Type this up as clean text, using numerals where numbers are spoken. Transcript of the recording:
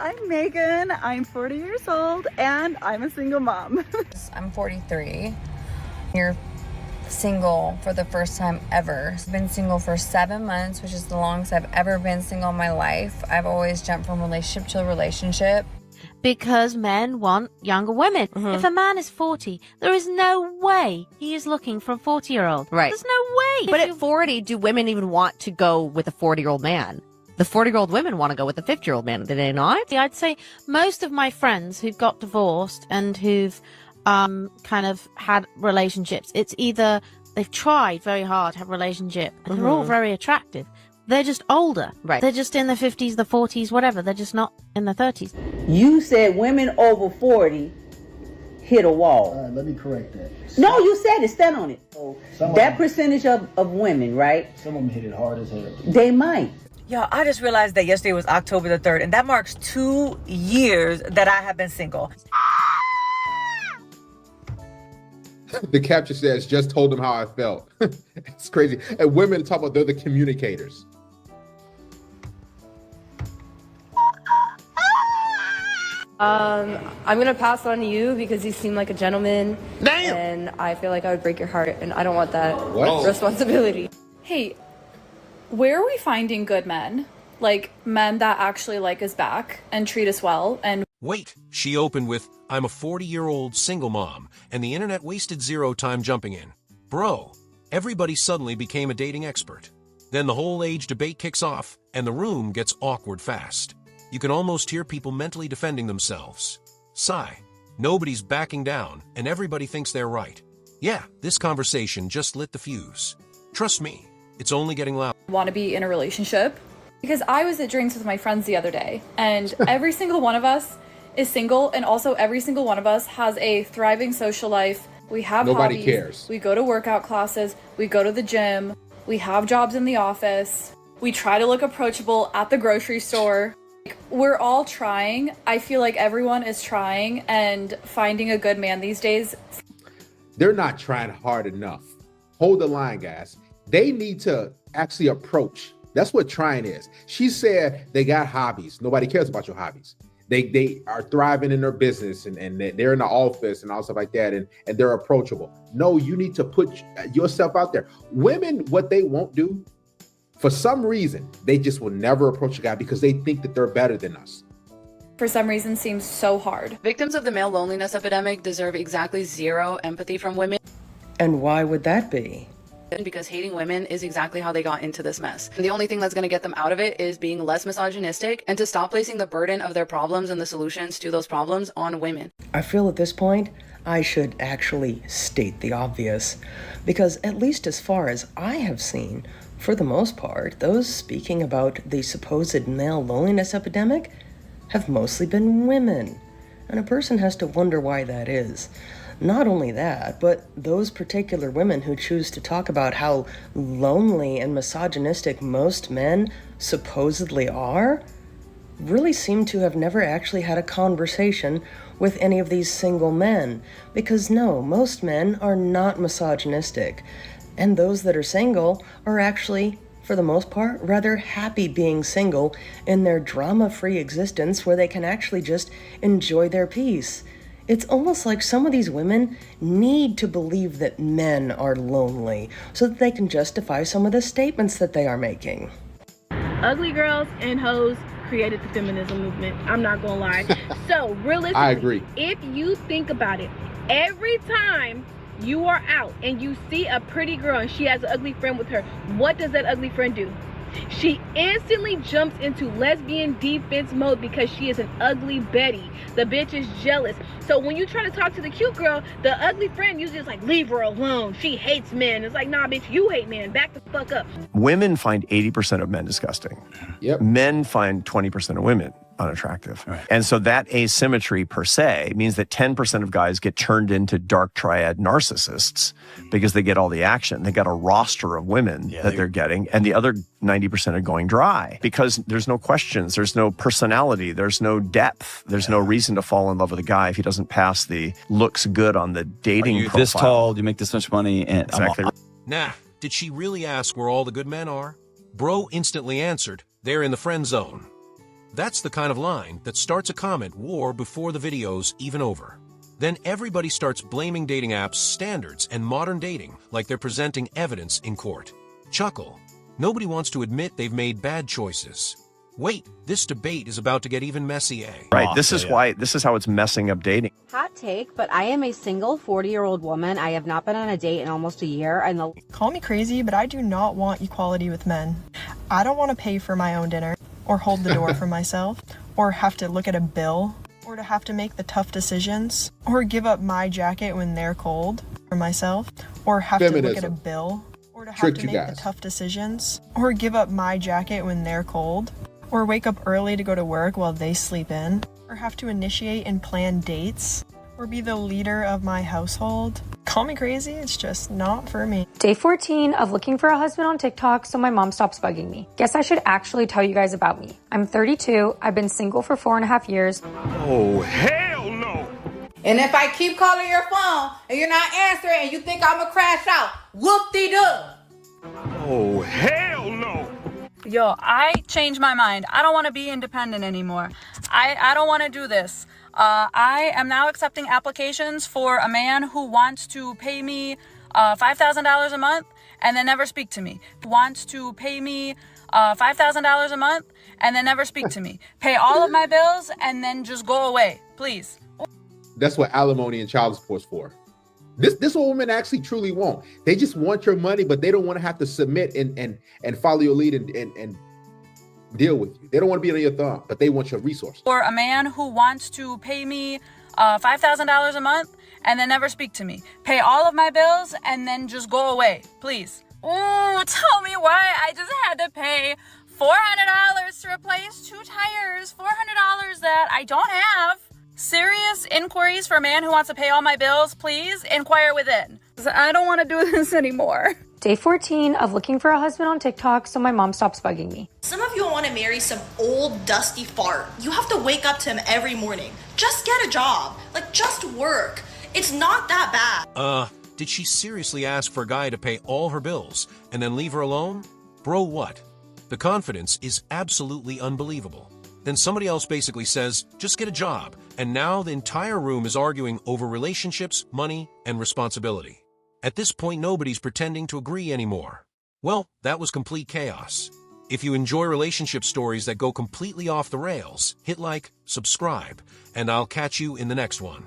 I'm Megan. I'm 40 years old and I'm a single mom. I'm 43. You're single for the first time ever. I've been single for 7 months, which is the longest I've ever been single in my life. I've always jumped from relationship to relationship. Because men want younger women. If a man is 40, there is no way he is looking for a 40-year-old. Right. There's no way. But at 40, do women even want to go with a 40-year-old man? The 40-year-old women want to go with a 50-year-old man, do they not? I'd say most of my friends who've got divorced and who've kind of had relationships, it's either they've tried very hard to have a relationship and they're all very attractive. They're just older. Right. They're just in the 50s, the 40s, whatever. They're just not in the 30s. You said women over 40 hit a wall. All right, let me correct that. No, you said it. Stand on it. Some That of them, percentage of women, right? some of them hit it hard as hell. They might. Yo, I just realized that yesterday was October the 3rd, and that marks 2 years that I have been single. The caption says, just told them how I felt. It's crazy. And women talk about they're the communicators. I'm gonna pass on you because you seem like a gentleman. Damn! And I feel like I would break your heart, and I don't want that What? responsibility. Hey, where are we finding good men? Like men that actually like us back and treat us well and Wait, she opened with, I'm a 40-year-old single mom, and the internet wasted zero time jumping in. Bro, everybody suddenly became a dating expert. Then the whole age debate kicks off, and the room gets awkward fast. You can almost hear people mentally defending themselves. Sigh. Nobody's backing down, and everybody thinks they're right. Yeah, this conversation just lit the fuse. Trust me, it's only getting loud. want to be in a relationship. Because I was at drinks with my friends the other day, and every single one of us is single, and also every single one of us has a thriving social life. We have Nobody hobbies. cares. We go to workout classes. We go to the gym. We have jobs in the office. We try to look approachable at the grocery store. We're all trying. I feel like everyone is trying and finding a good man these days. They're not trying hard enough. Hold the line, guys. They need to actually approach. That's what trying is. She said they got hobbies. Nobody cares about your hobbies. They are thriving in their business and they're in the office and all stuff like that and they're approachable. No, you need to put yourself out there. Women, what they won't do, for some reason, they just will never approach a guy because they think that they're better than us. For some reason, seems so hard. Victims of the male loneliness epidemic deserve exactly zero empathy from women. And why would that be? Because hating women is exactly how they got into this mess. And the only thing that's going to get them out of it is being less misogynistic and to stop placing the burden of their problems and the solutions to those problems on women. I feel at this point, I should actually state the obvious. Because at least as far as I have seen, for the most part, those speaking about the supposed male loneliness epidemic have mostly been women. And a person has to wonder why that is. Not only that, but those particular women who choose to talk about how lonely and misogynistic most men supposedly are really seem to have never actually had a conversation with any of these single men. Because no, most men are not misogynistic. And those that are single are actually, for the most part, rather happy being single in their drama-free existence where they can actually just enjoy their peace. It's almost like some of these women need to believe that men are lonely so that they can justify some of the statements that they are making. Ugly girls and hoes created the feminism movement. I'm not gonna lie. So realistically, I agree. If you think about it, every time you are out and you see a pretty girl and she has an ugly friend with her, what does that ugly friend do? She instantly jumps into lesbian defense mode because she is an ugly Betty. The bitch is jealous. So when you try to talk to the cute girl, the ugly friend usually is like, leave her alone. She hates men. It's like, nah, bitch, you hate men. Back the fuck up. Women find 80% of men disgusting. Yep. Men find 20% of women unattractive. Right. And so that asymmetry per se means that 10% of guys get turned into dark triad narcissists because they get all the action. They got a roster of women that they're getting, and the other 90% are going dry because there's no questions, there's no personality, there's no depth, there's no reason to fall in love with a guy if he doesn't pass the looks good on the dating you profile. This tall, you make this much money, and exactly. Nah, did she really ask where all the good men are? Bro instantly answered, they're in the friend zone. That's the kind of line that starts a comment war before the video's even over. Then everybody starts blaming dating apps' standards and modern dating like they're presenting evidence in court. Chuckle. Nobody wants to admit they've made bad choices. Wait, this debate is about to get even messy, eh? Right. This is how it's messing up dating. Hot take, but I am a single 40-year-old woman. I have not been on a date in almost a year. And Call me crazy, but I do not want equality with men. I don't want to pay for my own dinner, or hold the door for myself, or have to look at a bill, or to have to make the tough decisions, or give up my jacket when they're cold for myself, or have to look at a bill, or to have to make the tough decisions, or give up my jacket when they're cold, or wake up early to go to work while they sleep in, or have to initiate and plan dates, or be the leader of my household. Call me crazy, it's just not for me. Day 14 of looking for a husband on TikTok so my mom stops bugging me. Guess I should actually tell you guys about me. I'm 32, I've been single for 4.5 years. Oh, hell no! And if I keep calling your phone and you're not answering and you think I'm gonna crash out, whoop-de-doo! Oh, hell no! Yo, I changed my mind. I don't want to be independent anymore. I don't want to do this. I am now accepting applications for a man who wants to pay me $5,000 a month and then never speak to me. Wants to pay me $5,000 a month and then never speak to me. Pay all of my bills and then just go away, please. That's what alimony and child support's for. This what women actually truly want. They just want your money, but they don't want to have to submit and follow your lead and deal with you. They don't want to be under your thumb, but they want your resources. For a man who wants to pay me $5,000 a month and then never speak to me. Pay all of my bills and then just go away, please. Ooh, tell me why I just had to pay $400 to replace 2 tires. $400 that I don't have. Serious inquiries for a man who wants to pay all my bills, please inquire within. I don't want to do this anymore. Day 14 of looking for a husband on TikTok so my mom stops bugging me. Some of you want to marry some old dusty fart. You have to wake up to him every morning. Just get a job. Like, just work. It's not that bad. Did she seriously ask for a guy to pay all her bills and then leave her alone? Bro, what? The confidence is absolutely unbelievable. Then somebody else basically says, just get a job. And now the entire room is arguing over relationships, money, and responsibility. At this point, nobody's pretending to agree anymore. Well, that was complete chaos. If you enjoy relationship stories that go completely off the rails, hit like, subscribe, and I'll catch you in the next one.